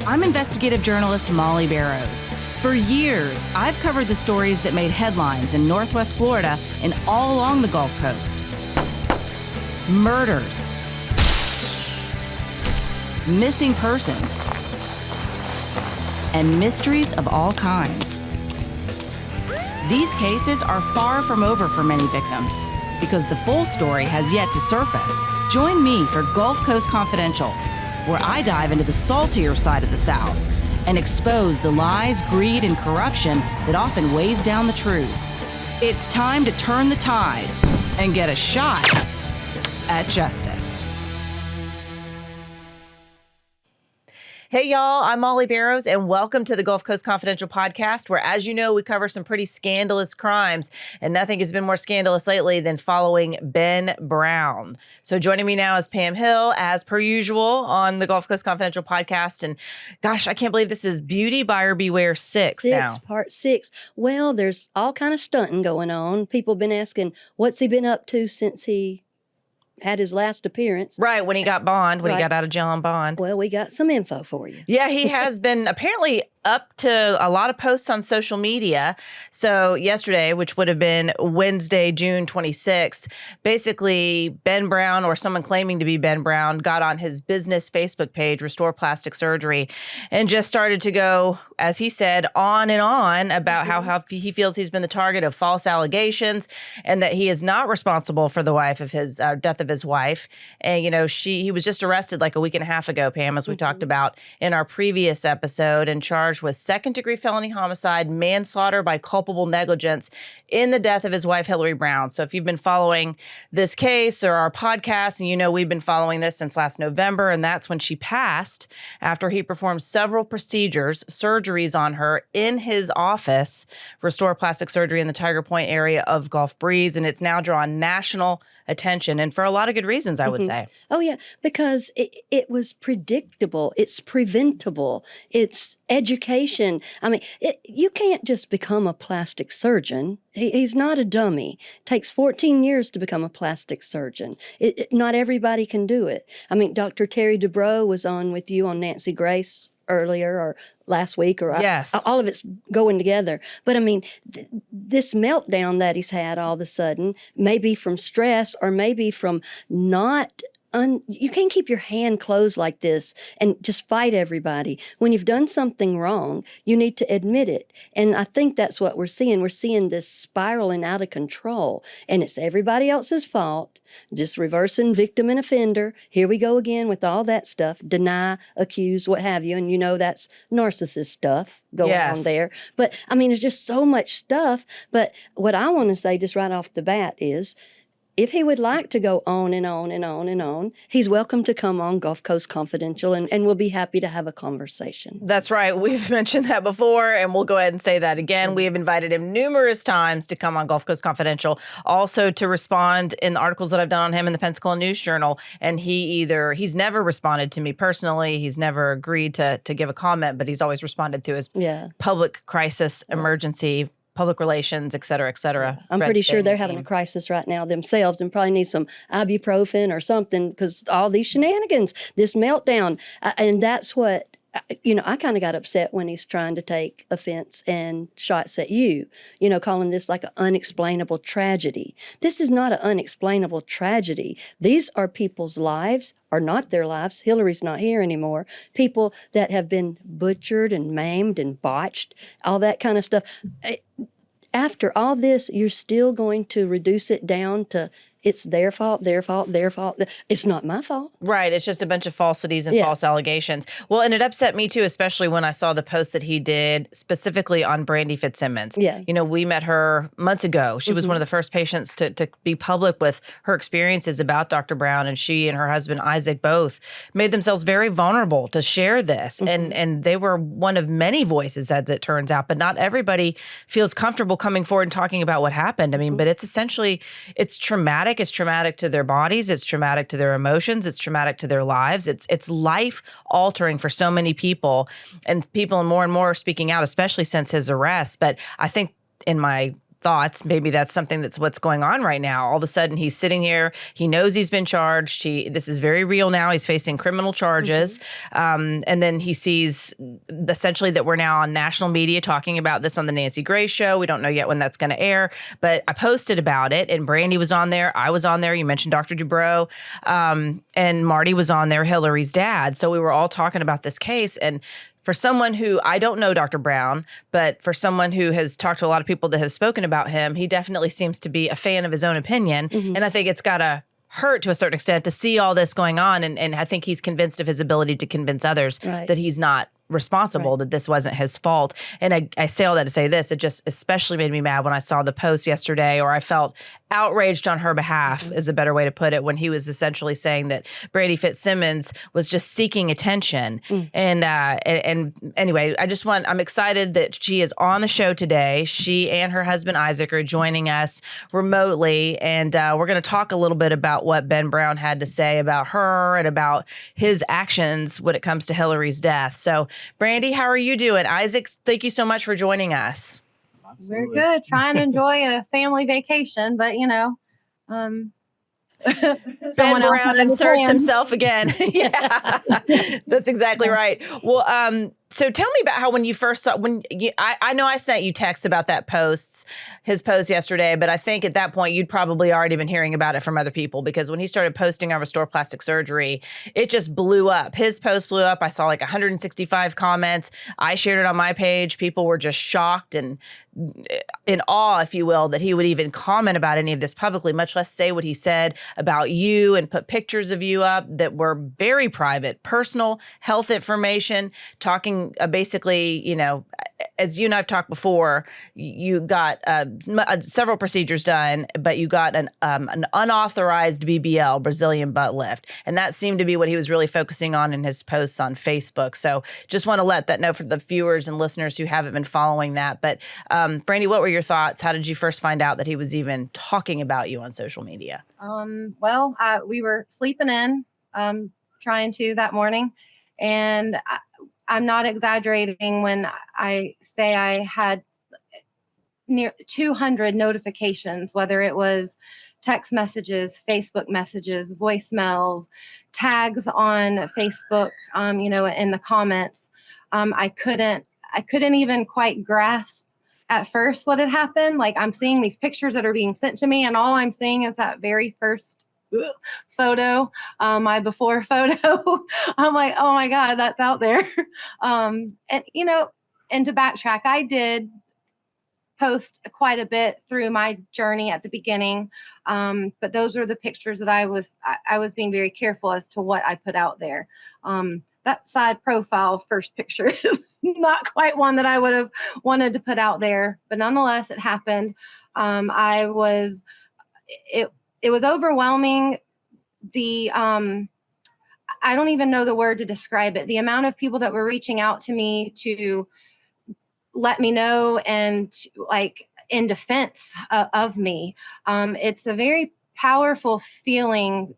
I'm investigative journalist Molly Barrows. For years, I've covered the stories that made headlines in Northwest Florida and all along the Gulf Coast. Murders, missing persons, and mysteries of all kinds. These cases are far from over for many victims because the full story has yet to surface. Join me for Gulf Coast Confidential, where I dive into the saltier side of the South and expose the lies, greed, and corruption that often weighs down the truth. It's time to turn the tide and get a shot at justice. Hey, y'all, I'm Molly Barrows, and welcome to the Gulf Coast Confidential podcast, where, as you know, we cover some pretty scandalous crimes, and nothing has been more scandalous lately than following Ben Brown. So joining me now is Pam Hill, as per usual, on the Gulf Coast Confidential podcast. And gosh, I can't believe this is Beauty Buyer Beware 6 now. Part 6. Well, there's all kind of stunting going on. People have been asking, what's he been up to since he had his last appearance. Right, when he got bond, when he got out of jail on bond. Well, we got some info for you. Yeah, he has been apparently up to a lot of posts on social media. So yesterday, which would have been Wednesday, June 26th, basically Ben Brown, or someone claiming to be Ben Brown, got on his business Facebook page, Restore Plastic Surgery, and just started to go, as he said, on and on about how he feels he's been the target of false allegations and that he is not responsible for the death of his wife. And, you know, he was just arrested like a week and a half ago, Pam, as we talked about in our previous episode, and charged with second-degree felony homicide, manslaughter by culpable negligence in the death of his wife, Hillary Brown. So if you've been following this case or our podcast, and you know we've been following this since last November, and that's when she passed after he performed several surgeries on her in his office, Restore Plastic Surgery in the Tiger Point area of Gulf Breeze, and it's now drawn national attention, and for a lot of good reasons, I would say. Oh, yeah, because it was predictable. It's preventable. It's education. I mean, you can't just become a plastic surgeon. He's not a dummy. It takes 14 years to become a plastic surgeon. Not everybody can do it. I mean, Dr. Terry Dubrow was on with you on Nancy Grace earlier, or last week, or yes. All of it's going together. But I mean, this meltdown that he's had all of a sudden, maybe from stress or maybe from not you can't keep your hand closed like this and just fight everybody. When you've done something wrong, you need to admit it. And I think that's what we're seeing. We're seeing this spiraling out of control, and it's everybody else's fault. Just reversing victim and offender. Here we go again with all that stuff. Deny, accuse, what have you. And you know that's narcissist stuff going on there. But I mean, there's just so much stuff. But what I want to say just right off the bat is, if he would like to go on and on and on and on, he's welcome to come on Gulf Coast Confidential, and we'll be happy to have a conversation. That's right. We've mentioned that before, and we'll go ahead and say that again. We have invited him numerous times to come on Gulf Coast Confidential, also to respond in the articles that I've done on him in the Pensacola News Journal. And he's never responded to me personally. He's never agreed to give a comment, but he's always responded to his public crisis emergency, public relations, et cetera, et cetera. I'm pretty sure they're having a crisis right now themselves and probably need some ibuprofen or something because all these shenanigans, this meltdown. And that's what, I kind of got upset when he's trying to take offense and shots at you, calling this like an unexplainable tragedy. This is not an unexplainable tragedy. These are people's lives, are not their lives. Hillary's not here anymore. People that have been butchered and maimed and botched, all that kind of stuff. After all this, you're still going to reduce it down to it's their fault, their fault, their fault. It's not my fault. Right. It's just a bunch of falsities and false allegations. Well, and it upset me too, especially when I saw the post that he did specifically on Brandy Fitzsimmons. Yeah. We met her months ago. She was one of the first patients to be public with her experiences about Dr. Brown, and she and her husband, Isaac, both made themselves very vulnerable to share this. And they were one of many voices, as it turns out, but not everybody feels comfortable coming forward and talking about what happened. I mean, but it's essentially, it's traumatic. It's traumatic to their bodies. It's traumatic to their emotions. It's traumatic to their lives. It's life altering for so many people, and more are speaking out, especially since his arrest. But I think in my thoughts, maybe that's something that's what's going on right now. All of a sudden, he's sitting here. He knows he's been charged. This is very real now. He's facing criminal charges. And then he sees essentially that we're now on national media talking about this on the Nancy Grace show. We don't know yet when that's going to air, but I posted about it, and Brandy was on there. I was on there. You mentioned Dr. Dubrow, and Marty was on there, Hillary's dad. So we were all talking about this case. And for someone who, I don't know Dr. Brown, but for someone who has talked to a lot of people that have spoken about him, he definitely seems to be a fan of his own opinion. And I think it's got to hurt to a certain extent to see all this going on. And I think he's convinced of his ability to convince others that he's not responsible, that this wasn't his fault. And I say all that to say this, it just especially made me mad when I saw the post yesterday, or I felt outraged on her behalf is a better way to put it, when he was essentially saying that Brady Fitzsimmons was just seeking attention. And anyway, I'm excited that she is on the show today. She and her husband Isaac are joining us remotely, and we're going to talk a little bit about what Ben Brown had to say about her and about his actions when it comes to Hillary's death. So Brandy, how are you doing? Isaac, thank you so much for joining us. We're good. Trying to enjoy a family vacation, but Ben Brown inserts himself again. Yeah, that's exactly right. Well, so tell me about how when you first saw, I know I sent you texts about that his post yesterday, but I think at that point you'd probably already been hearing about it from other people, because when he started posting on Restore Plastic Surgery, it just blew up. His post blew up. I saw like 165 comments. I shared it on my page. People were just shocked and in awe, if you will, that he would even comment about any of this publicly, much less say what he said about you and put pictures of you up that were very private, personal health information, talking basically, as you and I've talked before, you got several procedures done, but you got an unauthorized BBL, Brazilian butt lift. And that seemed to be what he was really focusing on in his posts on Facebook. So just want to let that know for the viewers and listeners who haven't been following that. But Brandy, what were your thoughts? How did you first find out that he was even talking about you on social media? Well, we were sleeping in, trying to that morning. And I'm not exaggerating when I say I had near 200 notifications, whether it was text messages, Facebook messages, voicemails, tags on Facebook, in the comments. I couldn't even quite grasp at first what had happened. Like, I'm seeing these pictures that are being sent to me, and all I'm seeing is that very first photo, my before photo. I'm like, oh my God, that's out there. And to backtrack, I did post quite a bit through my journey at the beginning. But those were the pictures that I was being very careful as to what I put out there. That side profile first picture is not quite one that I would have wanted to put out there, but nonetheless, it happened. It was overwhelming. I don't even know the word to describe it. The amount of people that were reaching out to me to let me know and like in defense of me. It's a very powerful feeling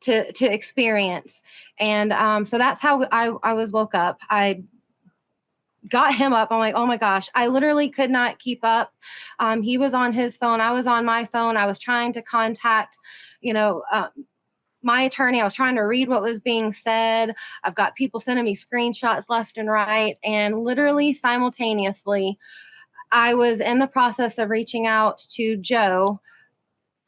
to experience. And so that's how I was woke up. I got him up. I'm like, oh my gosh, I literally could not keep up. He was on his phone. I was on my phone. I was trying to contact, my attorney. I was trying to read what was being said. I've got people sending me screenshots left and right. And literally simultaneously, I was in the process of reaching out to Joe.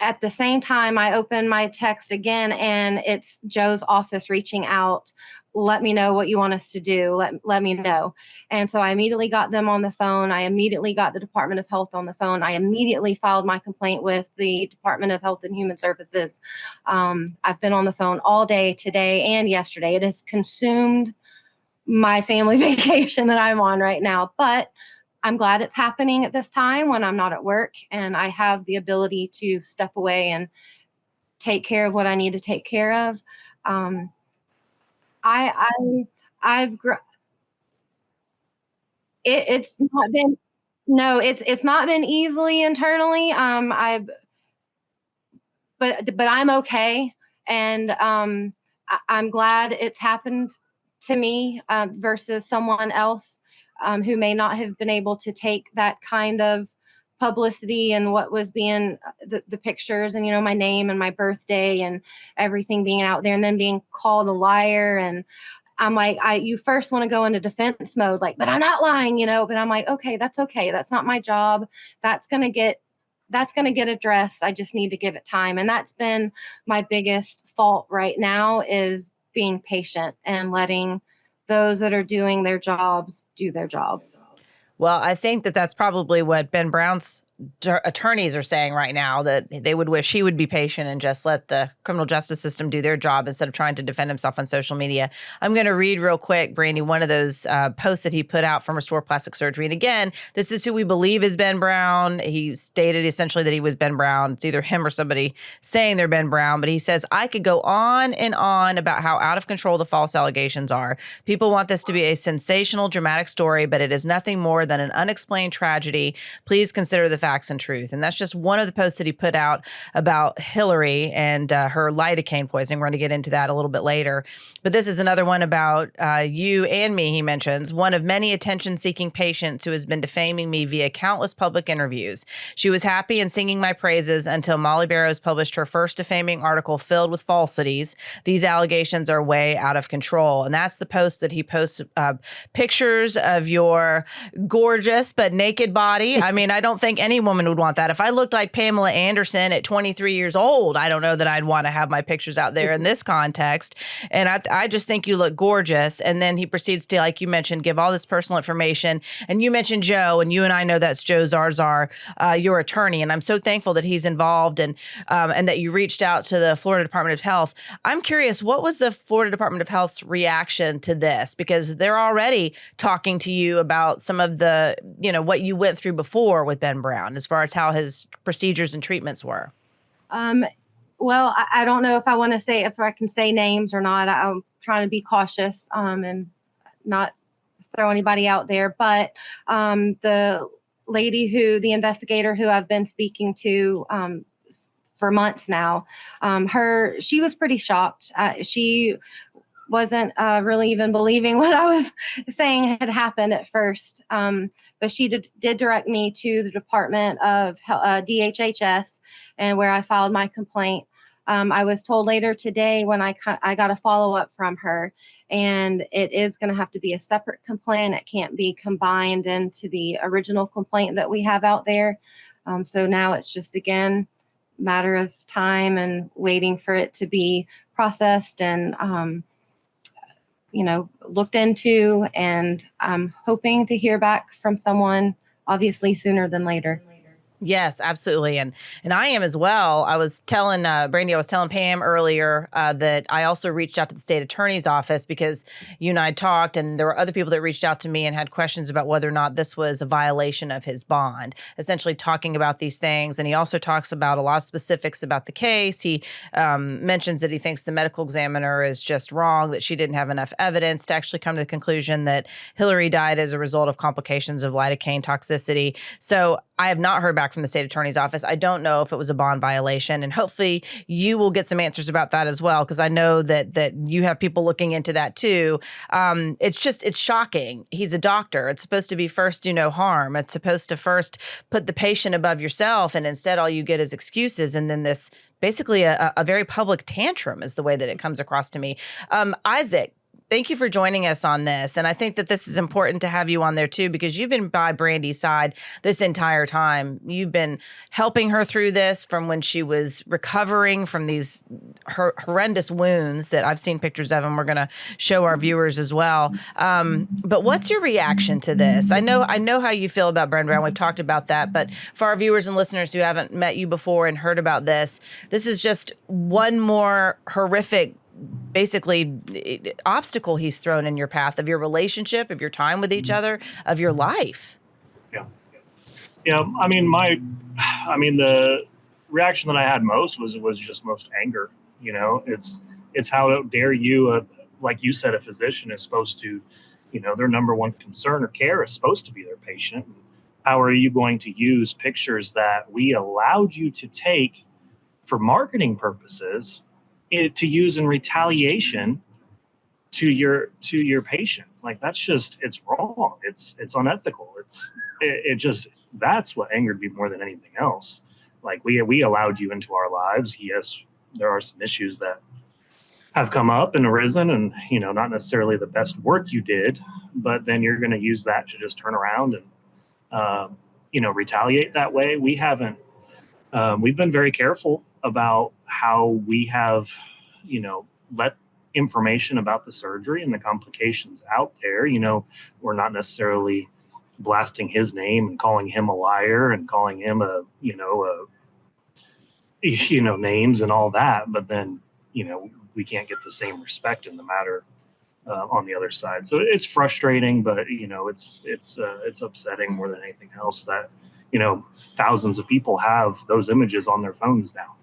At the same time, I opened my text again, and it's Joe's office reaching out. Let me know what you want us to do. Let me know. And so I immediately got them on the phone. I immediately got the Department of Health on the phone. I immediately filed my complaint with the Department of Health and Human Services. I've been on the phone all day today and yesterday. It has consumed my family vacation that I'm on right now. But I'm glad it's happening at this time when I'm not at work and I have the ability to step away and take care of what I need to take care of. It's not been, no, it's not been easily internally. But I'm okay. And I'm glad it's happened to me versus someone else who may not have been able to take that kind of publicity and what was being the pictures and, my name and my birthday and everything being out there, and then being called a liar. And I'm like, you first want to go into defense mode, like, but I'm not lying, but I'm like, okay. That's not my job. That's going to get addressed. I just need to give it time. And that's been my biggest fault right now, is being patient and letting those that are doing their jobs do their jobs. Well, I think that that's probably what Ben Brown's attorneys are saying right now, that they would wish he would be patient and just let the criminal justice system do their job instead of trying to defend himself on social media. I'm going to read real quick, Brandy, one of those posts that he put out from Restore Plastic Surgery. And again, this is who we believe is Ben Brown. He stated essentially that he was Ben Brown. It's either him or somebody saying they're Ben Brown. But he says, I could go on and on about how out of control the false allegations are. People want this to be a sensational, dramatic story, but it is nothing more than an unexplained tragedy. Please consider the facts and truth. And that's just one of the posts that he put out about Hillary and her lidocaine poisoning. We're going to get into that a little bit later. But this is another one about you and me, he mentions. One of many attention-seeking patients who has been defaming me via countless public interviews. She was happy and singing my praises until Molly Barrows published her first defaming article filled with falsities. These allegations are way out of control. And that's the post that he posts pictures of your gorgeous but naked body. I mean, I don't think any woman would want that. If I looked like Pamela Anderson at 23 years old, I don't know that I'd want to have my pictures out there in this context. And I just think you look gorgeous. And then he proceeds to, like you mentioned, give all this personal information. And you mentioned Joe, and you and I know that's Joe Zarzar, your attorney. And I'm so thankful that he's involved and that you reached out to the Florida Department of Health. I'm curious, what was the Florida Department of Health's reaction to this? Because they're already talking to you about some of the, what you went through before with Ben Brown, as far as how his procedures and treatments were. Well, I don't know if I can say names or not. I'm trying to be cautious and not throw anybody out there. But the the investigator who I've been speaking to for months now, she was pretty shocked. She wasn't really even believing what I was saying had happened at first. But she did direct me to the Department of DHHS, and where I filed my complaint. I was told later today when I got a follow-up from her, and it is going to have to be a separate complaint. It can't be combined into the original complaint that we have out there. So now it's just, again, matter of time and waiting for it to be processed and looked into, and I'm hoping to hear back from someone, obviously sooner than later. Yes, absolutely. And I am as well. I was telling Brandy, I was telling Pam earlier that I also reached out to the state attorney's office because you and I talked, and there were other people that reached out to me and had questions about whether or not this was a violation of his bond, essentially talking about these things. And he also talks about a lot of specifics about the case. He mentions that he thinks the medical examiner is just wrong, that she didn't have enough evidence to actually come to the conclusion that Hillary died as a result of complications of lidocaine toxicity. So I have not heard back from the state attorney's office. I don't know if it was a bond violation, and hopefully you will get some answers about that as well, because I know that you have people looking into that too. It's shocking. He's a doctor. It's supposed to be first do no harm. It's supposed to first put the patient above yourself, and instead all you get is excuses, and then this basically a very public tantrum is the way that it comes across to me. Isaac, thank you for joining us on this. And I think that this is important to have you on there too, because you've been by Brandy's side this entire time. You've been helping her through this from when she was recovering from these horrendous wounds that I've seen pictures of, and we're going to show our viewers as well. But what's your reaction to this? I know how you feel about Ben Brown. We've talked about that. But for our viewers and listeners who haven't met you before and heard about this, this is just one more horrific basically obstacle he's thrown in your path of your relationship, of your time with each other, of your life. Yeah. I mean, the reaction that I had most was just most anger. It's how dare you, like you said, a physician is supposed to, their number one concern or care is supposed to be their patient. How are you going to use pictures that we allowed you to take for marketing purposes to use in retaliation to your patient? Like, that's just, it's wrong. It's unethical. It just, That's what angered me more than anything else. Like we allowed you into our lives. Yes, there are some issues that have come up and arisen, and not necessarily the best work you did, but then you're going to use that to just turn around and retaliate that way. We haven't. We've been very careful about how we have, let information about the surgery and the complications out there. We're not necessarily blasting his name and calling him a liar and calling him names and all that. But then, we can't get the same respect in the matter on the other side. So it's frustrating, but it's upsetting more than anything else that thousands of people have those images on their phones now,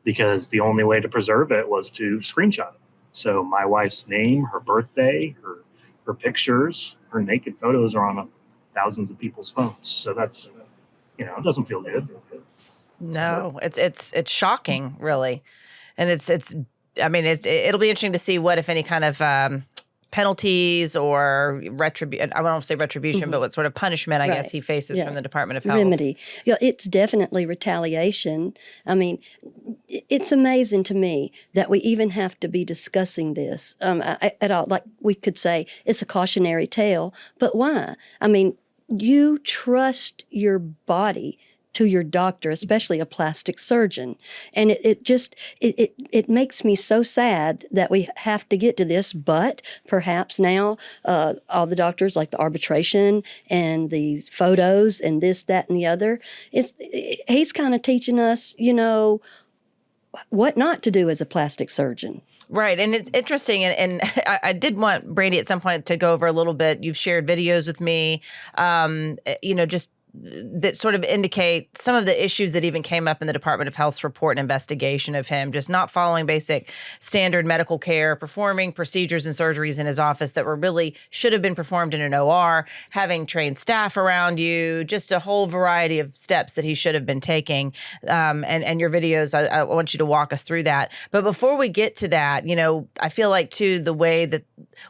because the only way to preserve it was to screenshot it. So my wife's name, her birthday, her pictures, her naked photos are on thousands of people's phones. So that's it doesn't feel good. No, it's shocking, really, and it'll be interesting to see what, if any, kind of penalties or retribution. I won't say retribution, but what sort of punishment, I guess, he faces from the Department of Health. Remedy. It's definitely retaliation. I mean, it's amazing to me that we even have to be discussing this at all. Like, we could say it's a cautionary tale, but why? I mean, you trust your body to your doctor, especially a plastic surgeon. And it makes me so sad that we have to get to this, but perhaps now all the doctors, like the arbitration and the photos and this, that, and the other, he's kind of teaching us, what not to do as a plastic surgeon. Right. And it's interesting. And I did want Brandy at some point to go over a little bit. You've shared videos with me, just that sort of indicate some of the issues that even came up in the Department of Health's report and investigation of him, just not following basic standard medical care, performing procedures and surgeries in his office that really should have been performed in an OR, having trained staff around you, just a whole variety of steps that he should have been taking. And your videos, I want you to walk us through that. But before we get to that, I feel like, too, the way that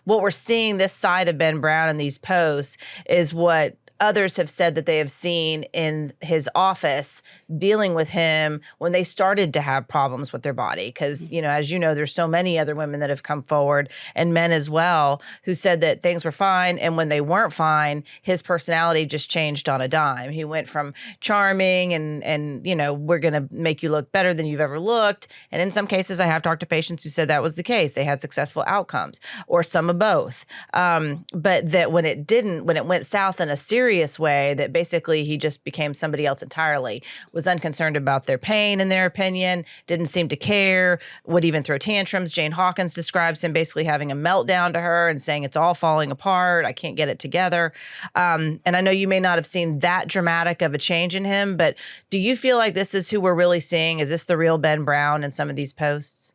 what we're seeing this side of Ben Brown in these posts is what others have said that they have seen in his office dealing with him when they started to have problems with their body. Because, as there's so many other women that have come forward, and men as well, who said that things were fine. And when they weren't fine, his personality just changed on a dime. He went from charming and we're going to make you look better than you've ever looked. And in some cases, I have talked to patients who said that was the case. They had successful outcomes, or some of both. But that when it went south in a serious way, that basically he just became somebody else entirely, was unconcerned about their pain, in their opinion, didn't seem to care, would even throw tantrums. Jane Hawkins describes him basically having a meltdown to her and saying, it's all falling apart, I can't get it together. And I know you may not have seen that dramatic of a change in him, but do you feel like this is who we're really seeing? Is this the real Ben Brown in some of these posts?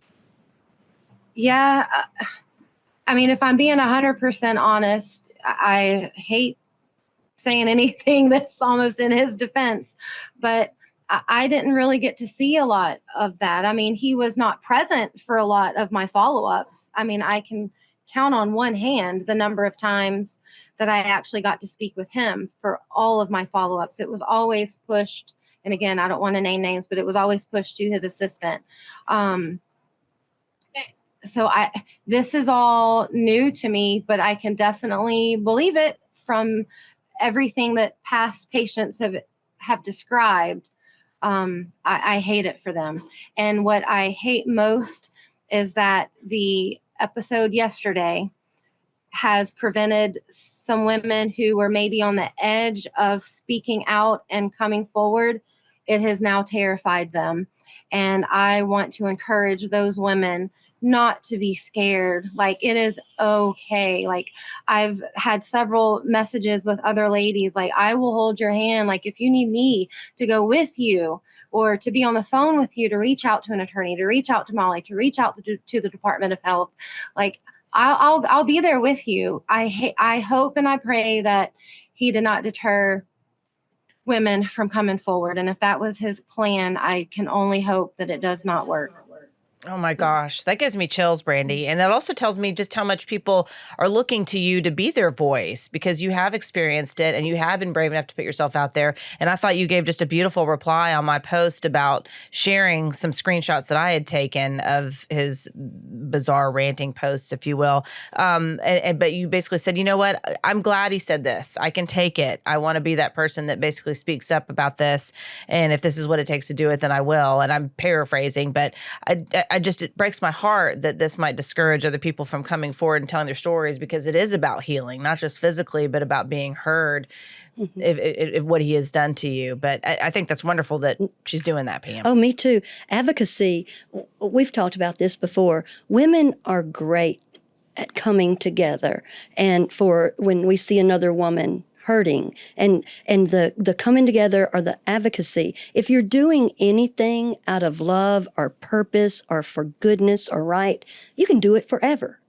Yeah. I mean, if I'm being 100% honest, I hate saying anything that's almost in his defense, but I didn't really get to see a lot of that. I mean, he was not present for a lot of my follow-ups. I mean, I can count on one hand the number of times that I actually got to speak with him for all of my follow-ups. It was always pushed. And again, I don't want to name names, but it was always pushed to his assistant. So this is all new to me, but I can definitely believe it from everything that past patients have described. I hate it for them. And what I hate most is that the episode yesterday has prevented some women who were maybe on the edge of speaking out and coming forward. It has now terrified them. And I want to encourage those women not to be scared. Like, it is okay. Like, I've had several messages with other ladies, like, I will hold your hand. Like, if you need me to go with you or to be on the phone with you, to reach out to an attorney, to reach out to Molly, to reach out to the Department of Health, like, I'll be there with you. I hope and I pray that he did not deter women from coming forward. And if that was his plan, I can only hope that it does not work. Oh my gosh, that gives me chills, Brandy. And it also tells me just how much people are looking to you to be their voice because you have experienced it and you have been brave enough to put yourself out there. And I thought you gave just a beautiful reply on my post about sharing some screenshots that I had taken of his bizarre ranting posts, if you will. But you basically said, you know what? I'm glad he said this. I can take it. I want to be that person that basically speaks up about this. And if this is what it takes to do it, then I will. And I'm paraphrasing, but it breaks my heart that this might discourage other people from coming forward and telling their stories because it is about healing, not just physically, but about being heard if what he has done to you. But I think that's wonderful that she's doing that, Pam. Oh, me too. Advocacy, we've talked about this before. Women are great at coming together. And for when we see another woman hurting and the coming together or the advocacy, if you're doing anything out of love or purpose or for goodness or right, you can do it forever.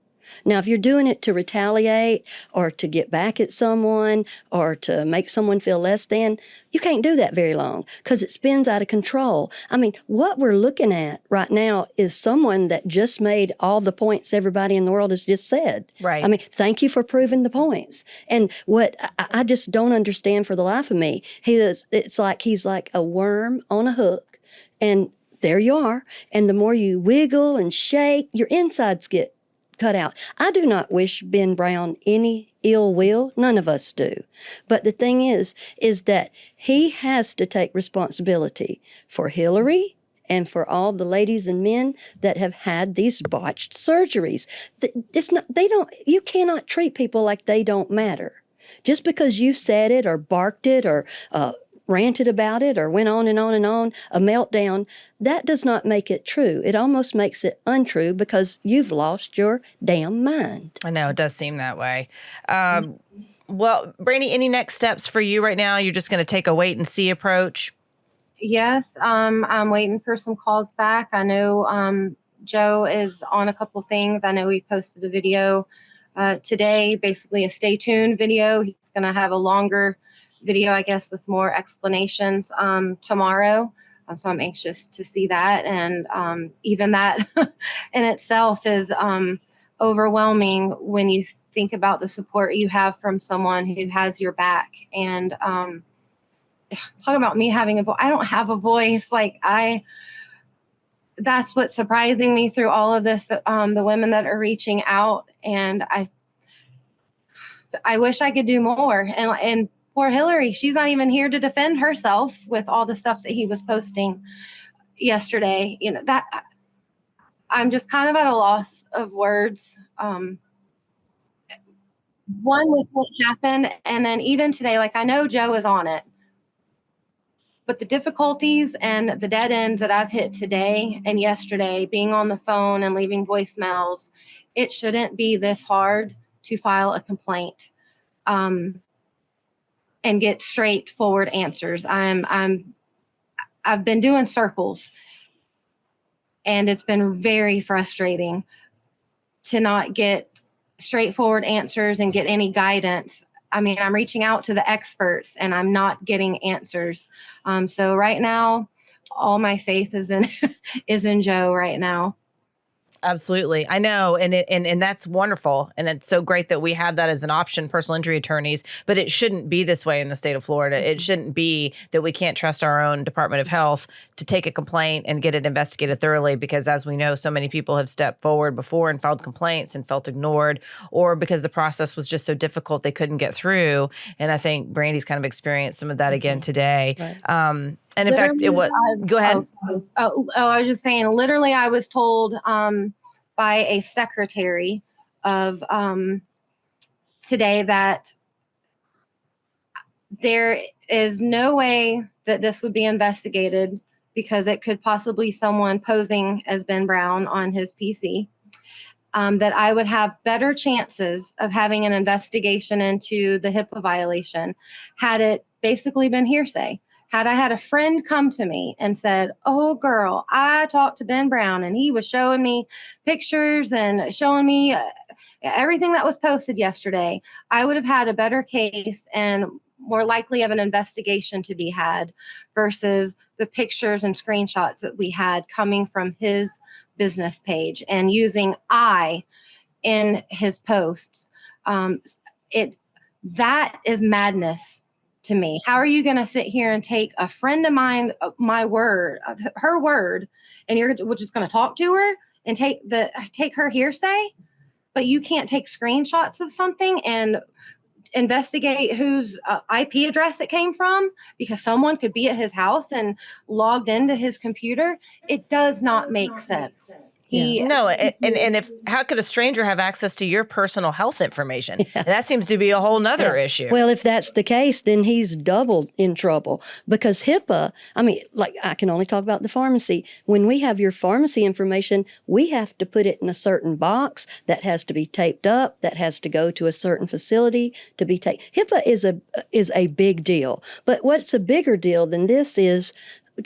Now, if you're doing it to retaliate or to get back at someone or to make someone feel less than, you can't do that very long because it spins out of control. I mean, what we're looking at right now is someone that just made all the points everybody in the world has just said. Right. I mean, thank you for proving the points. And what I just don't understand for the life of me, it's like he's like a worm on a hook, and there you are. And the more you wiggle and shake, your insides get cut out. I do not wish Ben Brown any ill will. None of us do. But the thing is that he has to take responsibility for Hillary and for all the ladies and men that have had these botched surgeries. You cannot treat people like they don't matter. Just because you said it or barked it or ranted about it or went on and on and on, a meltdown, that does not make it true. It almost makes it untrue because you've lost your damn mind. I know, it does seem that way. Well, Brandy, any next steps for you right now? You're just going to take a wait and see approach? Yes, I'm waiting for some calls back. I know Joe is on a couple things. I know he posted a video today, basically a stay tuned video. He's going to have a longer video, I guess, with more explanations tomorrow. So I'm anxious to see that. And even that in itself is overwhelming when you think about the support you have from someone who has your back. And talk about me having a voice. I don't have a voice. That's what's surprising me through all of this. The women that are reaching out, and I wish I could do more. And poor Hillary, she's not even here to defend herself with all the stuff that he was posting yesterday. You know, that I'm just kind of at a loss of words. One, with what happened, and then even today, I know Joe is on it, but the difficulties and the dead ends that I've hit today and yesterday, being on the phone and leaving voicemails, it shouldn't be this hard to file a complaint. And get straightforward answers. I've been doing circles, and it's been very frustrating to not get straightforward answers and get any guidance. I mean, I'm reaching out to the experts and I'm not getting answers. So right now, all my faith is in is in Joe right now. Absolutely. I know. And that's wonderful. And it's so great that we have that as an option, personal injury attorneys, but it shouldn't be this way in the state of Florida. It shouldn't be that we can't trust our own Department of Health to take a complaint and get it investigated thoroughly, because as we know, so many people have stepped forward before and filed complaints and felt ignored, or because the process was just so difficult they couldn't get through. And I think Brandy's kind of experienced some of that again today. Right. And in fact, go ahead. I was just saying, literally, I was told by a secretary of today that there is no way that this would be investigated because it could possibly someone posing as Ben Brown on his PC. That I would have better chances of having an investigation into the HIPAA violation had it basically been hearsay. Had I had a friend come to me and said, "Oh, girl, I talked to Ben Brown and he was showing me pictures and showing me everything that was posted yesterday," I would have had a better case and more likely of an investigation to be had versus the pictures and screenshots that we had coming from his business page and using I in his posts. That is madness to me. How are you going to sit here and take a friend of mine, my word, her word, and you're just going to talk to her and take her hearsay, but you can't take screenshots of something and investigate whose IP address it came from because someone could be at his house and logged into his computer? It does not make sense. No, and if how could a stranger have access to your personal health information? Yeah. That seems to be a whole nother issue. Well, if that's the case, then he's doubled in trouble because HIPAA, I mean, like I can only talk about the pharmacy. When we have your pharmacy information, we have to put it in a certain box that has to be taped up, that has to go to a certain facility to be taped. HIPAA is a big deal. But what's a bigger deal than this is,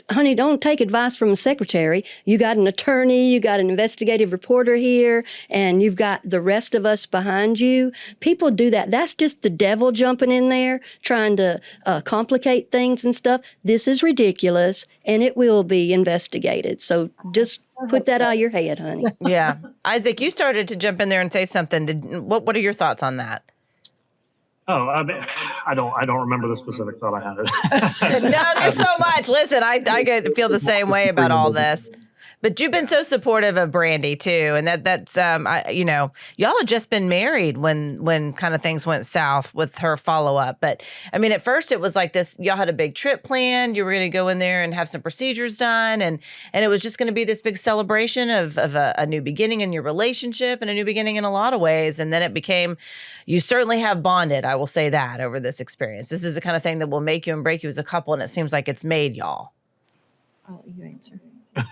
honey, don't take advice from a secretary. You got an attorney, you got an investigative reporter here, and you've got the rest of us behind you. People do that. That's just the devil jumping in there, trying to complicate things and stuff. This is ridiculous, and it will be investigated. So just put that out of your head, honey. Yeah. Isaac, you started to jump in there and say something. What are your thoughts on that? Oh, I don't remember the specific thought I had. No, there's so much. Listen, I get to feel the same way about all this. But you've been so supportive of Brandy too, and that's y'all had just been married when kind of things went south with her follow up. But I mean, at first it was like this: y'all had a big trip planned. You were going to go in there and have some procedures done, and it was just going to be this big celebration of a new beginning in your relationship and a new beginning in a lot of ways. And then it became, you certainly have bonded. I will say that over this experience. This is the kind of thing that will make you and break you as a couple, and it seems like it's made y'all. Oh, you answer.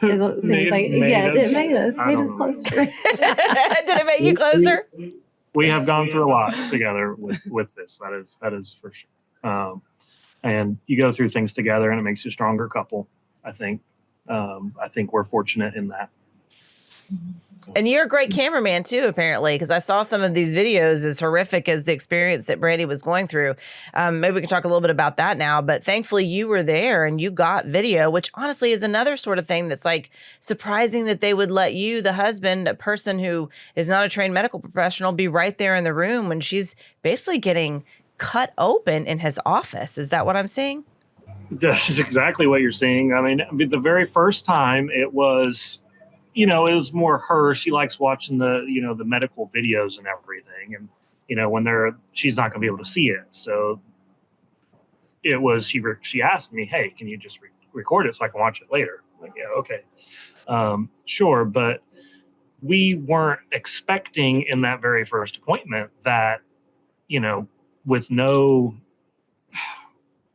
It seems like, yes, it made us closer. Did it make you closer? We have gone through a lot together with this. That is for sure. And you go through things together, and it makes you a stronger couple. I think we're fortunate in that. And you're a great cameraman too, apparently, because I saw some of these videos, as horrific as the experience that Brandy was going through. Maybe we can talk a little bit about that now, but thankfully you were there and you got video, which honestly is another sort of thing that's like surprising that they would let you, the husband, a person who is not a trained medical professional, be right there in the room when she's basically getting cut open in his office. Is that what I'm seeing? That's exactly what you're seeing. I mean, the very first time it was, it was more her. She likes watching the medical videos and everything. And, when she's not going to be able to see it. So it was, she asked me, hey, can you just record it so I can watch it later? I'm like, yeah, okay. Sure. But we weren't expecting in that very first appointment that, with no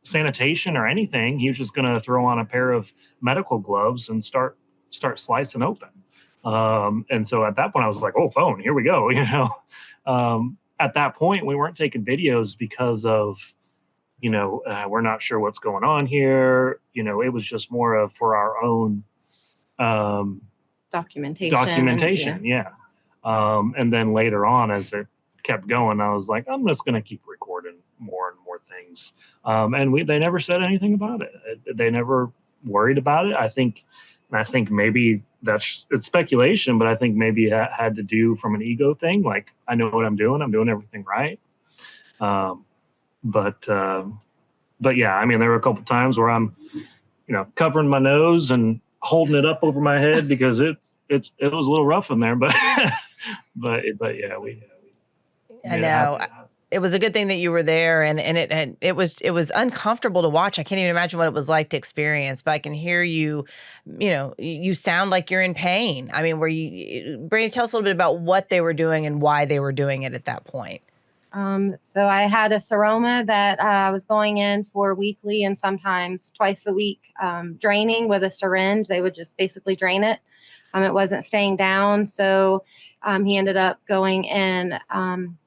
sanitation or anything, he was just going to throw on a pair of medical gloves and start slicing open. And so at that point I was like, oh, phone, here we go. At that point we weren't taking videos because of, we're not sure what's going on here. It was just more of for our own, documentation. Yeah. And then later on, as it kept going, I was like, I'm just going to keep recording more and more things. And they never said anything about it. They never worried about it. I think maybe it's speculation, but I think maybe it had to do from an ego thing. Like, I know what I'm doing everything right. But yeah, I mean, there were a couple times where I'm, covering my nose and holding it up over my head because it was a little rough in there, but yeah, I know. It was a good thing that you were there, and it was uncomfortable to watch. I can't even imagine what it was like to experience, but I can hear you, you sound like you're in pain. I mean, Brandy, tell us a little bit about what they were doing and why they were doing it at that point. So I had a seroma that I was going in for weekly and sometimes twice a week, draining with a syringe. They would just basically drain it. It wasn't staying down. So he ended up going in,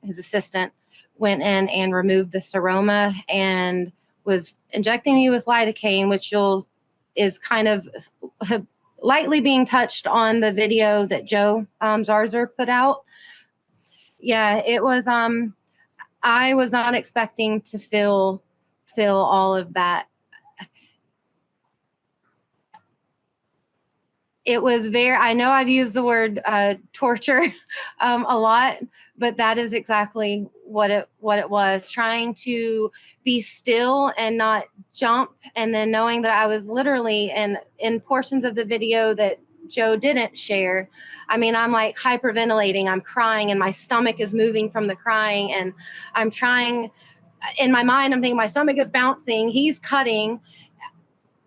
his assistant went in and removed the seroma and was injecting me with lidocaine, which is kind of lightly being touched on the video that Joe Zarzer put out. Yeah, it was, I was not expecting to feel all of that. it was I know I've used the word torture a lot, but that is exactly what it was. Trying to be still and not jump, and then knowing that I was literally in portions of the video that Joe didn't share. I mean, I'm like hyperventilating, I'm crying, and my stomach is moving from the crying, and I'm trying, in my mind, I'm thinking my stomach is bouncing, he's cutting,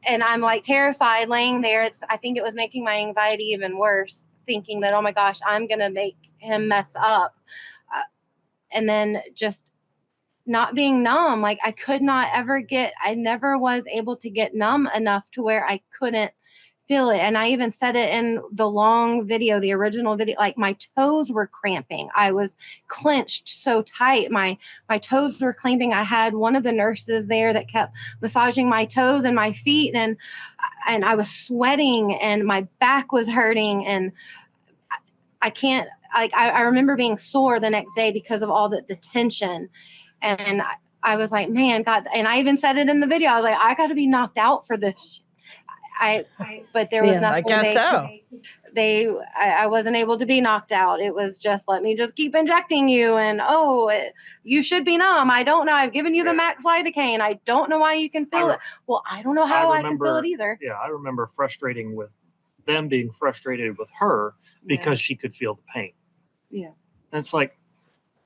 and I'm like terrified laying there. I think it was making my anxiety even worse, thinking that, oh my gosh, I'm going to make him mess up. And then just not being numb. Like I never was able to get numb enough to where I couldn't feel it. And I even said it in the long video, the original video, like my toes were cramping. I was clenched so tight. My toes were clamping. I had one of the nurses there that kept massaging my toes and my feet, and I was sweating and my back was hurting, and I can't, like, I remember being sore the next day because of all the tension. And I was like, man, God, and I even said it in the video. I was like, I got to be knocked out for this. But there was Yeah. nothing. I guess so. I wasn't able to be knocked out. It was just, let me just keep injecting you. And, you should be numb. I don't know. I've given you the max lidocaine. I don't know why you can feel it. Well, I don't know how I can feel it either. Yeah. I remember them being frustrated with her because she could feel the pain. Yeah. And it's like,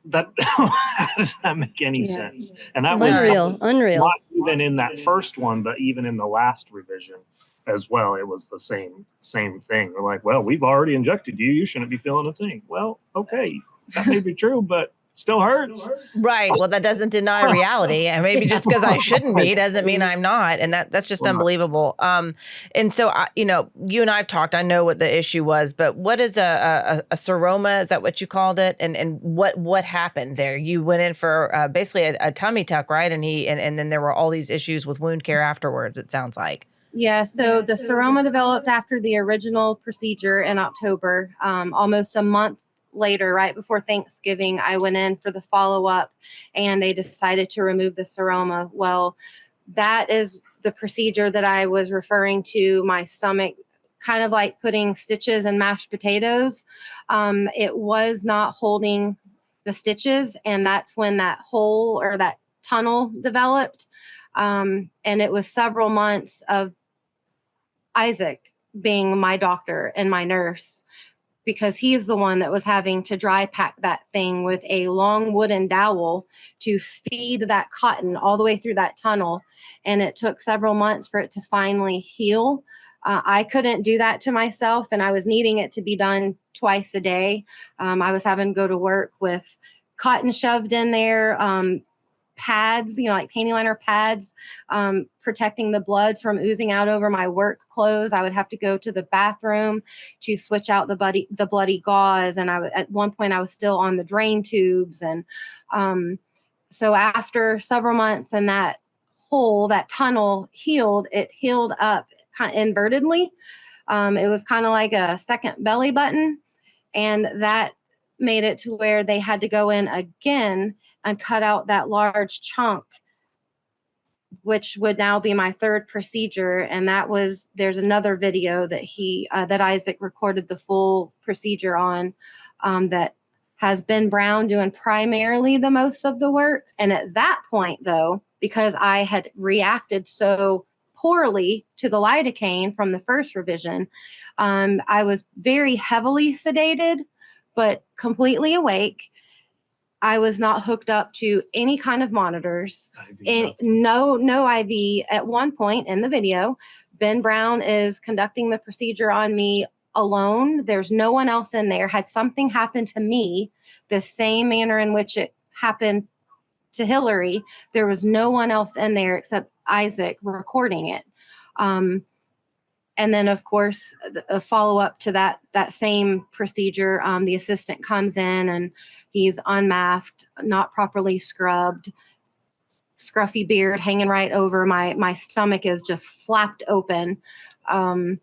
that how does that make any sense? And that was Unreal. Not even in that first one, but even in the last revision as well, it was the same thing. They're like, well, we've already injected you, you shouldn't be feeling a thing. Well, okay, that may be true, but still hurts. Right. Well, that doesn't deny reality. And maybe just because I shouldn't be doesn't mean I'm not. And that's just unbelievable. And so, you and I have talked, I know what the issue was, but what is a seroma? Is that what you called it? And what happened there? You went in for basically a tummy tuck, right? And then there were all these issues with wound care afterwards, it sounds like. Yeah, so the seroma developed after the original procedure in October. Almost a month later, right before Thanksgiving, I went in for the follow-up, and they decided to remove the seroma. Well, that is the procedure that I was referring to, my stomach kind of like putting stitches in mashed potatoes. It was not holding the stitches, and that's when that hole or that tunnel developed. And it was several months of Isaac being my doctor and my nurse, because he's the one that was having to dry pack that thing with a long wooden dowel to feed that cotton all the way through that tunnel. And it took several months for it to finally heal. I couldn't do that to myself, and I was needing it to be done twice a day. I was having to go to work with cotton shoved in there, pads, like panty liner pads, protecting the blood from oozing out over my work clothes. I would have to go to the bathroom to switch out the bloody gauze. And at one point I was still on the drain tubes. And so after several months and that tunnel healed, it healed up kind of invertedly. It was kind of like a second belly button. And that made it to where they had to go in again and cut out that large chunk, which would now be my third procedure. And there's another video that that Isaac recorded the full procedure on, that has Ben Brown doing primarily the most of the work. And at that point, though, because I had reacted so poorly to the lidocaine from the first revision, I was very heavily sedated, but completely awake. I was not hooked up to any kind of monitors, no IV. At one point in the video, Ben Brown is conducting the procedure on me alone. There's no one else in there. Had something happened to me the same manner in which it happened to Hillary, there was no one else in there except Isaac recording it. And then, of course, a follow-up to that same procedure, the assistant comes in and he's unmasked, not properly scrubbed, scruffy beard hanging right over my stomach is just flapped open. It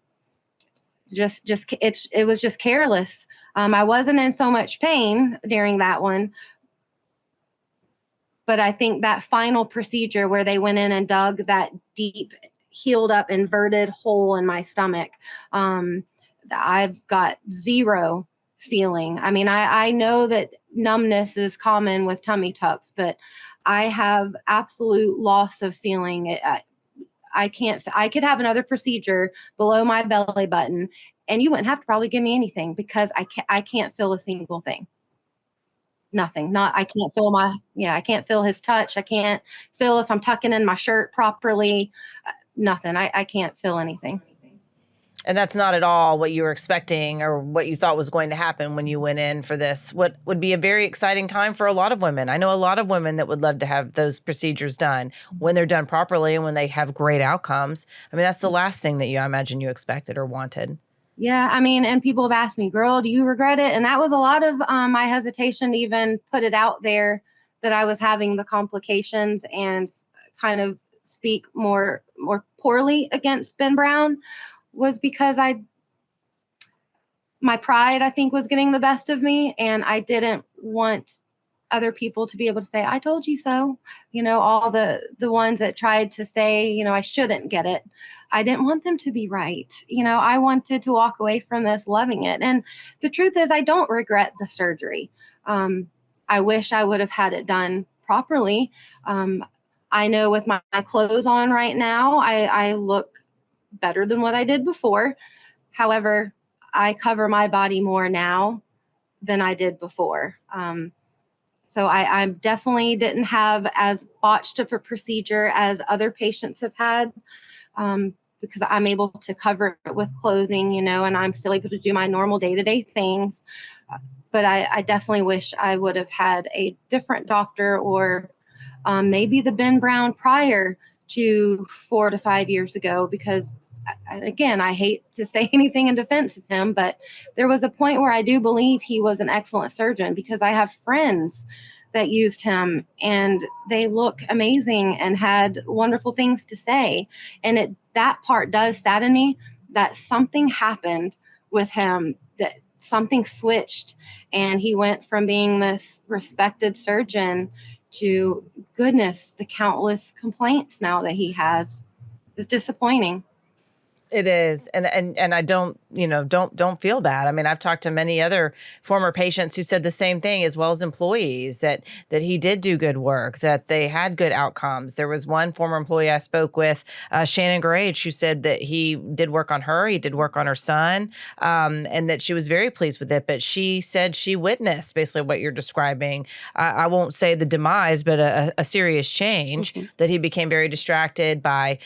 was just careless. I wasn't in so much pain during that one, but I think that final procedure where they went in and dug that deep, healed up, inverted hole in my stomach, I've got zero feeling. I mean, I know that numbness is common with tummy tucks, but I have absolute loss of feeling. I can't, I could have another procedure below my belly button and you wouldn't have to probably give me anything because I can't feel a single thing. Nothing. I can't feel I can't feel his touch. I can't feel if I'm tucking in my shirt properly. Nothing. I can't feel anything. And that's not at all what you were expecting or what you thought was going to happen when you went in for this. What would be a very exciting time for a lot of women. I know a lot of women that would love to have those procedures done when they're done properly and when they have great outcomes. I mean, that's the last thing that I imagine you expected or wanted. Yeah, I mean, and people have asked me, girl, do you regret it? And that was a lot of my hesitation to even put it out there that I was having the complications and kind of speak more poorly against Ben Brown was because my pride, I think, was getting the best of me. And I didn't want other people to be able to say, I told you so. All the ones that tried to say, I shouldn't get it. I didn't want them to be right. I wanted to walk away from this loving it. And the truth is, I don't regret the surgery. I wish I would have had it done properly. I know with my clothes on right now, I look better than what I did before. However, I cover my body more now than I did before. So I definitely didn't have as botched of a procedure as other patients have had because I'm able to cover it with clothing, and I'm still able to do my normal day-to-day things. But I definitely wish I would have had a different doctor or maybe the Ben Brown prior to 4 to 5 years ago, because again, I hate to say anything in defense of him, but there was a point where I do believe he was an excellent surgeon because I have friends that used him and they look amazing and had wonderful things to say. And that part does sadden me that something happened with him, that something switched and he went from being this respected surgeon to, goodness, the countless complaints now that he has. Is disappointing. It is. And I don't feel bad. I mean, I've talked to many other former patients who said the same thing, as well as employees, that he did do good work, that they had good outcomes. There was one former employee I spoke with, Shannon Garage, who said that he did work on her, he did work on her son, and that she was very pleased with it. But she said she witnessed basically what you're describing. I won't say the demise, but a serious change, that he became very distracted by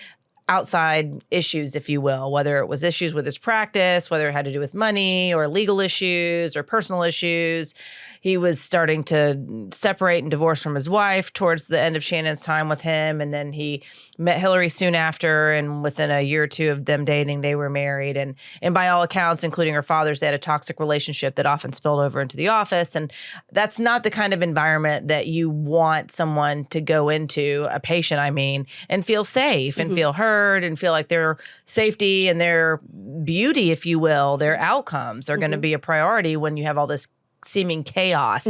outside issues, if you will, whether it was issues with his practice, whether it had to do with money or legal issues or personal issues. He was starting to separate and divorce from his wife towards the end of Shannon's time with him. And then he met Hillary soon after. And within a year or two of them dating, they were married. And by all accounts, including her father's, they had a toxic relationship that often spilled over into the office. And that's not the kind of environment that you want someone to go into, a patient, I mean, and feel safe and feel heard and feel like their safety and their beauty, if you will, their outcomes are going to be a priority when you have all this seeming chaos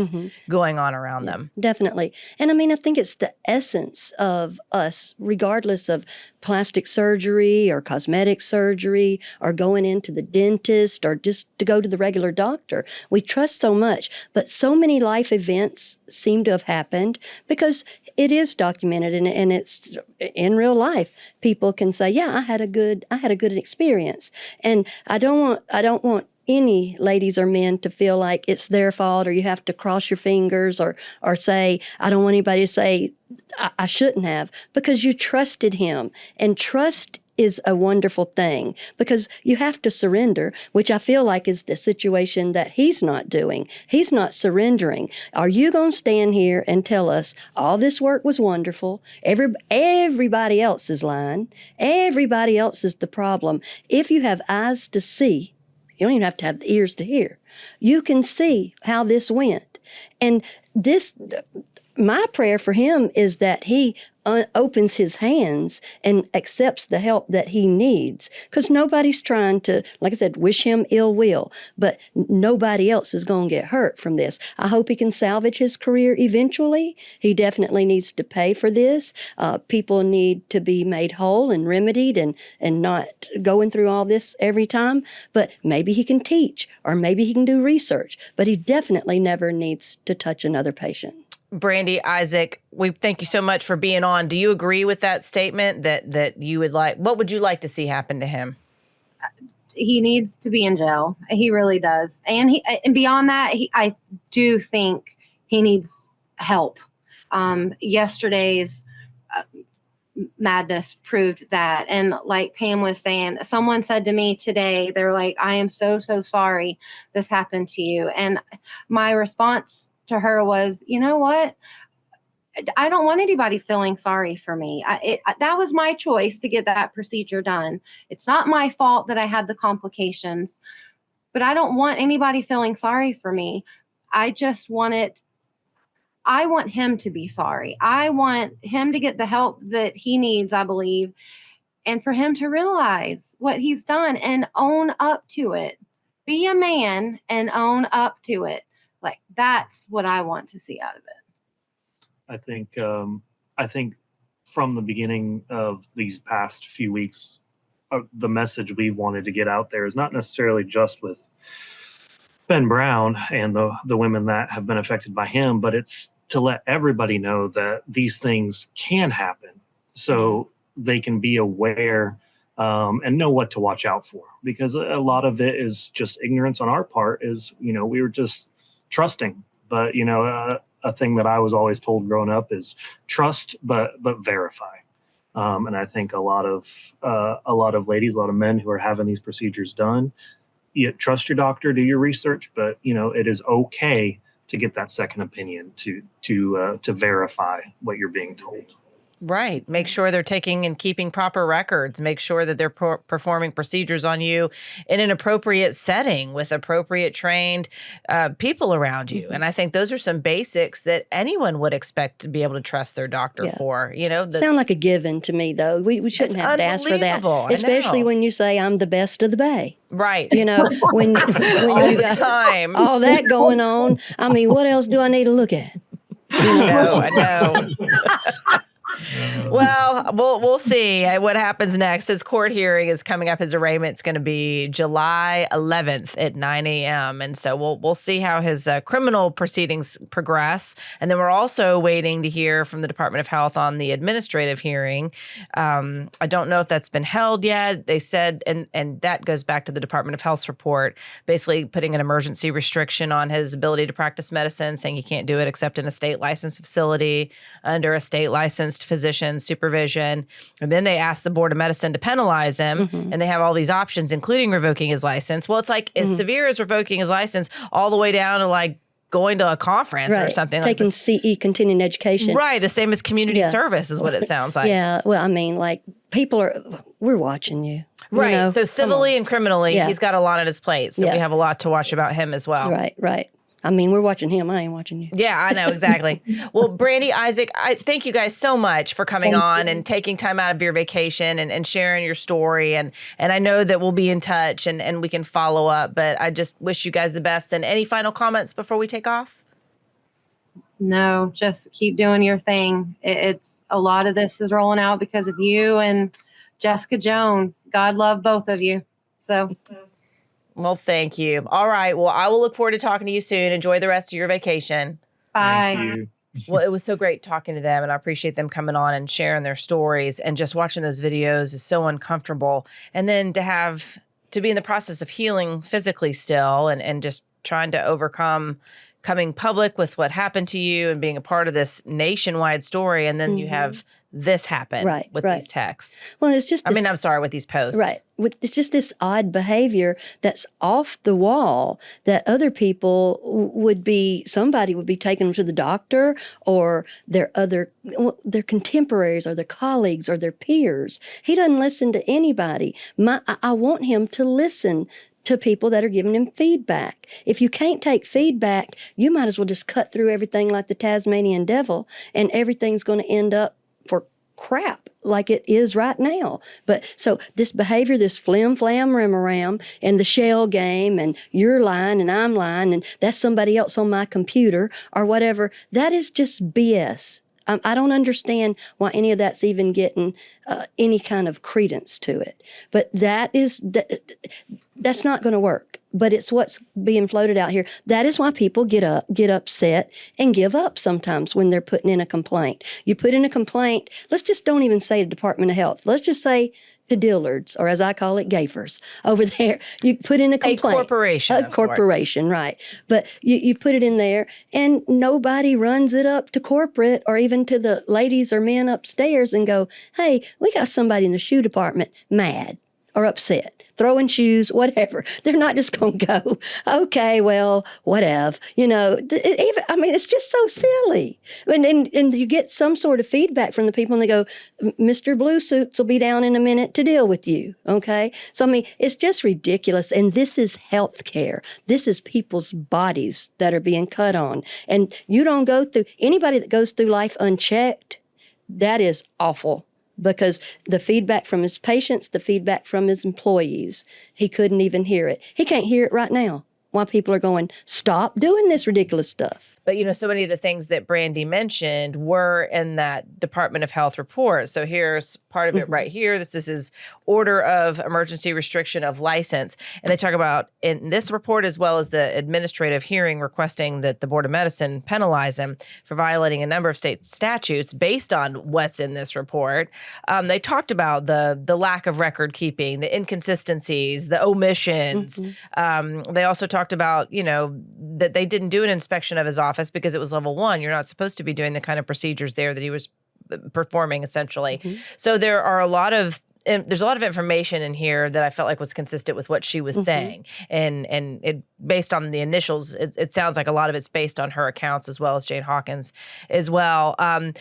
going on around them. Definitely. And I mean, I think it's the essence of us, regardless of plastic surgery or cosmetic surgery or going into the dentist or just to go to the regular doctor. We trust so much, but so many life events seem to have happened because it is documented and it's in real life. People can say, yeah, I had a good experience. And I don't want any ladies or men to feel like it's their fault or you have to cross your fingers or say, I don't want anybody to say, I shouldn't have, because you trusted him. And trust is a wonderful thing because you have to surrender, which I feel like is the situation that he's not doing. He's not surrendering. Are you going to stand here and tell us all this work was wonderful? Everybody else is lying. Everybody else is the problem. If you have eyes to see, you don't even have to have ears to hear. You can see how this went. And this, my prayer for him is that he opens his hands and accepts the help that he needs. Because nobody's trying to, like I said, wish him ill will, but nobody else is going to get hurt from this. I hope he can salvage his career eventually. He definitely needs to pay for this. People need to be made whole and remedied and not going through all this every time. But maybe he can teach, or maybe he can do research, but he definitely never needs to touch another patient. Brandy, Isaac, we thank you so much for being on. Do you agree with that statement that you would like? What would you like to see happen to him? He needs to be in jail. He really does. And beyond that, I do think he needs help. Yesterday's madness proved that. And like Pam was saying, someone said to me today, they're like, I am so sorry this happened to you. And my response to her was, you know what? I don't want anybody feeling sorry for me. That was my choice to get that procedure done. It's not my fault that I had the complications, but I don't want anybody feeling sorry for me. I want him to be sorry. I want him to get the help that he needs, I believe, and for him to realize what he's done and own up to it. Be a man and own up to it. Like, that's what I want to see out of it. I think from the beginning of these past few weeks, the message we've wanted to get out there is not necessarily just with Ben Brown and the women that have been affected by him, but it's to let everybody know that these things can happen, so they can be aware and know what to watch out for. Because a lot of it is just ignorance on our part. Is we were just trusting, but a thing that I was always told growing up is trust, but verify. And I think a lot of ladies, a lot of men who are having these procedures done, you trust your doctor, do your research, but it is okay to get that second opinion to verify what you're being told. Right. Make sure they're taking and keeping proper records. Make sure that they're performing procedures on you in an appropriate setting with appropriate trained people around you. And I think those are some basics that anyone would expect to be able to trust their doctor for. Sound like a given to me, though. We shouldn't have to ask for that, especially when you say I'm the best of the Bay. Right. When all you the got time. all that going on. I mean, what else do I need to look at? I know. Well, we'll see what happens next. His court hearing is coming up. His arraignment's going to be July 11th at 9 a.m. And so we'll see how his criminal proceedings progress. And then we're also waiting to hear from the Department of Health on the administrative hearing. I don't know if that's been held yet. They said, and that goes back to the Department of Health's report, basically putting an emergency restriction on his ability to practice medicine, saying he can't do it except in a state licensed facility under a state licensed physician supervision. And then they asked the Board of Medicine to penalize him, and they have all these options, including revoking his license. Well, it's like as severe as revoking his license all the way down to like going to a conference or something taking like CE, continuing education. Right. The same as community service is what it sounds like. Yeah. Well, I mean, like we're watching you. Right. So civilly and criminally, he's got a lot on his plate. So we have a lot to watch about him as well. Right. I mean, we're watching him. I ain't watching you. Yeah, I know. Exactly. Well, Brandy, Isaac, I thank you guys so much for coming on and taking time out of your vacation and sharing your story. And I know that we'll be in touch and we can follow up, but I just wish you guys the best. And any final comments before we take off? No, just keep doing your thing. It's a lot of this is rolling out because of you and Jessica Jones. God love both of you. So... Well, thank you. All right. Well, I will look forward to talking to you soon. Enjoy the rest of your vacation. Bye. Thank you. Well, it was so great talking to them, and I appreciate them coming on and sharing their stories. And just watching those videos is so uncomfortable. And then to be in the process of healing physically still and just trying to overcome coming public with what happened to you and being a part of this nationwide story. And then you have this happen with these texts. Well, it's just I'm sorry, with these posts. Right. It's just this odd behavior that's off the wall that other people somebody would be taking them to the doctor or their contemporaries or their colleagues or their peers. He doesn't listen to anybody. I want him to listen to people that are giving him feedback. If you can't take feedback, you might as well just cut through everything like the Tasmanian devil, and everything's going to end up for crap like it is right now. But so this behavior, this flim flam rim and the shell game, and you're lying and I'm lying and that's somebody else on my computer or whatever, that is just BS. I don't understand why any of that's even getting any kind of credence to it. But that's not going to work. But it's what's being floated out here. That is why people get upset, and give up sometimes when they're putting in a complaint. You put in a complaint, let's just don't even say the Department of Health. Let's just say the Dillards, or as I call it, Gafers, over there. You put in a complaint. A corporation. A corporation, right. But you put it in there, and nobody runs it up to corporate or even to the ladies or men upstairs and go, hey, we got somebody in the shoe department mad or upset, throwing shoes, whatever. They're not just going to go, okay, well, whatever. It's just so silly. And you get some sort of feedback from the people, and they go, Mr. Blue Suits will be down in a minute to deal with you, okay? So, it's just ridiculous. And this is health care. This is people's bodies that are being cut on. And you don't go through, anybody that goes through life unchecked, that is awful. Because the feedback from his patients, the feedback from his employees, he couldn't even hear it. He can't hear it right now. Why people are going, stop doing this ridiculous stuff. But, so many of the things that Brandy mentioned were in that Department of Health report. So here's part of it right here. This is his order of emergency restriction of license. And they talk about in this report, as well as the administrative hearing requesting that the Board of Medicine penalize him for violating a number of state statutes based on what's in this report. They talked about the lack of record keeping, the inconsistencies, the omissions. They also talked about, that they didn't do an inspection of his office because it was level 1. You're not supposed to be doing the kind of procedures there that he was performing, essentially. So there's a lot of information in here that I felt like was consistent with what she was saying. And it, based on the initials, it sounds like a lot of it's based on her accounts, as well as Jane Hawkins as well. But,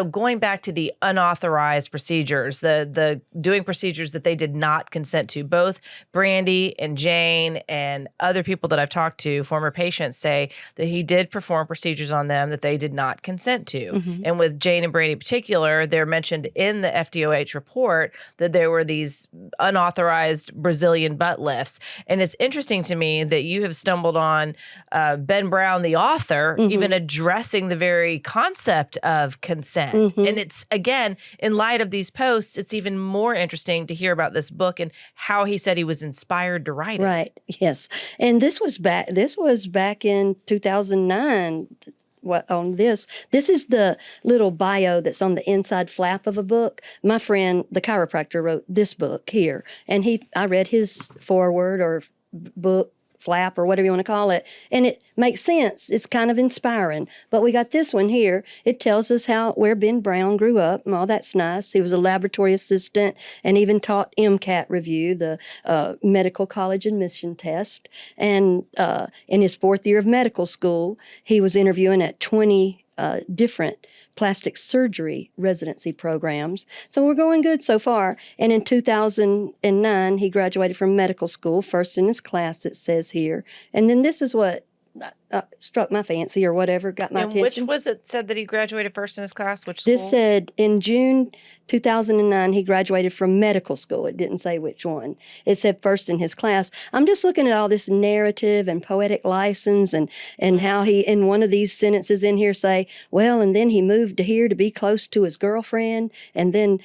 going back to the unauthorized procedures, the doing procedures that they did not consent to, both Brandy and Jane and other people that I've talked to, former patients, say that he did perform procedures on them that they did not consent to. And with Jane and Brandy in particular, they're mentioned in the FDOH report that there were these unauthorized Brazilian butt lifts. And it's interesting to me that you have stumbled on Ben Brown, the author, even addressing the very concept of consent. And it's, again, in light of these posts, it's even more interesting to hear about this book and how he said he was inspired to write it. Right, yes. And this was back in 2009. This is the little bio that's on the inside flap of a book. My friend, the chiropractor, wrote this book here, and I read his foreword or book flap or whatever you want to call it, and it makes sense. It's kind of inspiring. But we got this one here. It tells us where Ben Brown grew up, and all that's nice. He was a laboratory assistant and even taught MCAT review, the medical college admission test. And in his 4th year of medical school, he was interviewing at 20 different plastic surgery residency programs. So we're going good so far. And in 2009, he graduated from medical school, first in his class, it says here. And then this is what struck my fancy or whatever, got my attention. Which was it said that he graduated first in his class? Which school? This said in June 2009, he graduated from medical school. It didn't say which one. It said first in his class. I'm just looking at all this narrative and poetic license and how he, in one of these sentences in here, say, well, and then he moved to here to be close to his girlfriend and then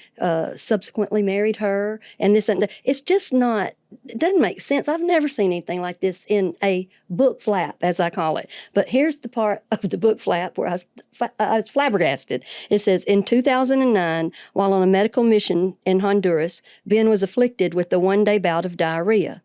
subsequently married her and this and that. It's just not, it doesn't make sense. I've never seen anything like this in a book flap, as I call it. But here's the part of the book flap where I was flabbergasted. It says, in 2009, while on a medical mission in Honduras, Ben was afflicted with a one-day bout of diarrhea.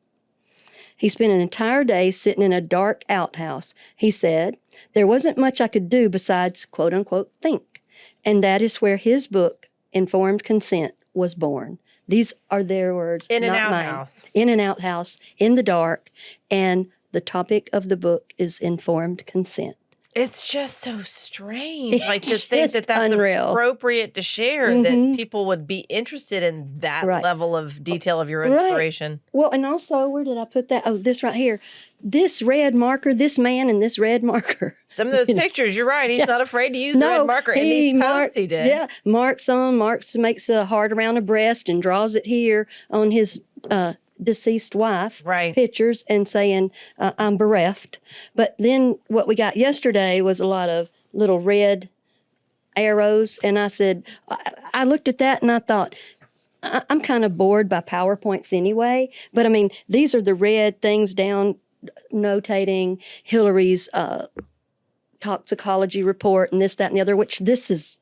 He spent an entire day sitting in a dark outhouse. He said, there wasn't much I could do besides, quote unquote, think. And that is where his book, Informed Consent, was born. These are their words, in an not outhouse. Mine. In an outhouse, in the dark, and the topic of the book is informed consent. It's just so strange. Like to It's think just that that's unreal. appropriate to share, that Mhm. people would be interested in that Right. level of detail of your Right. inspiration. Well, and also, where did I put that? Oh, this right here. This red marker, this man and this red marker. Some of those pictures, you're right. He's Yeah. not afraid to use the red marker. In these posts he did. Yeah, makes a heart around a breast and draws it here on his deceased wife. Right. Pictures and saying, I'm bereft. But then what we got yesterday was a lot of little red arrows. And I said, I looked at that and I thought, I'm kind of bored by PowerPoints anyway. But I mean, these are the red things down notating Hillary's toxicology report and this, that, and the other, which this is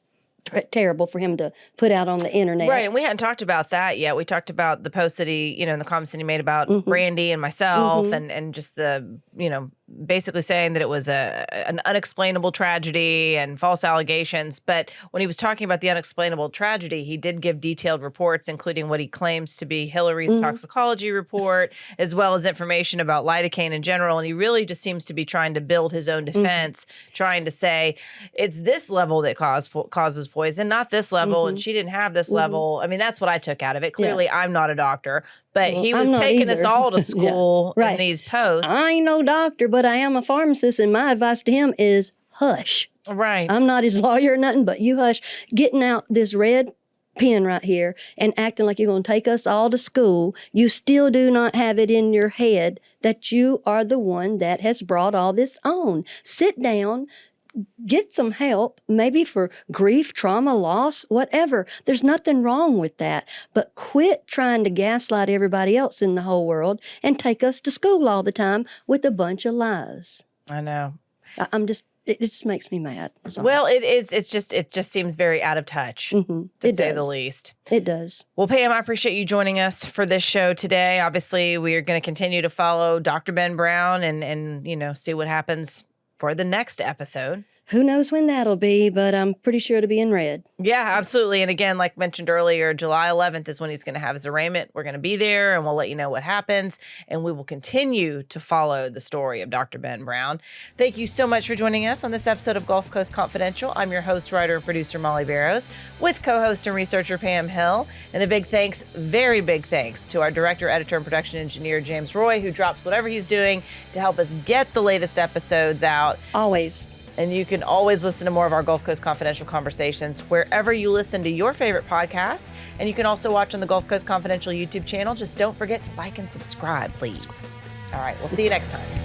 terrible for him to put out on the internet. Right, and we hadn't talked about that yet. We talked about the post that he, in the comments that he made about Brandy and myself, and just the, basically saying that it was an unexplainable tragedy and false allegations. But when he was talking about the unexplainable tragedy, he did give detailed reports, including what he claims to be Hillary's toxicology report, as well as information about lidocaine in general. And he really just seems to be trying to build his own defense, trying to say it's this level that causes poison, not this level, and she didn't have this level. I mean, that's what I took out of it. Clearly, I'm not a doctor, but he was taking us all to school in these posts. I ain't no doctor, but I am a pharmacist, and my advice to him is hush. Right. I'm not his lawyer or nothing, but you hush. Getting out this red pen right here and acting like you're going to take us all to school, you still do not have it in your head that you are the one that has brought all this on. Sit down. Get some help, maybe for grief, trauma, loss, whatever. There's nothing wrong with that. But quit trying to gaslight everybody else in the whole world and take us to school all the time with a bunch of lies. I know. It just makes me mad. Sorry. Well, it just seems very out of touch, to say the least. It does. Well, Pam, I appreciate you joining us for this show today. Obviously, we are going to continue to follow Dr. Ben Brown and see what happens for the next episode. Who knows when that'll be, but I'm pretty sure it'll be in red. Yeah, absolutely. And again, like mentioned earlier, July 11th is when he's going to have his arraignment. We're going to be there and we'll let you know what happens. And we will continue to follow the story of Dr. Ben Brown. Thank you so much for joining us on this episode of Gulf Coast Confidential. I'm your host, writer, and producer, Molly Barrows, with co-host and researcher, Pam Hill. And a big thanks, very big thanks, to our director, editor, and production engineer, James Roy, who drops whatever he's doing to help us get the latest episodes out. Always. And you can always listen to more of our Gulf Coast Confidential conversations wherever you listen to your favorite podcast. And you can also watch on the Gulf Coast Confidential YouTube channel. Just don't forget to like and subscribe, please. All right, we'll see you next time.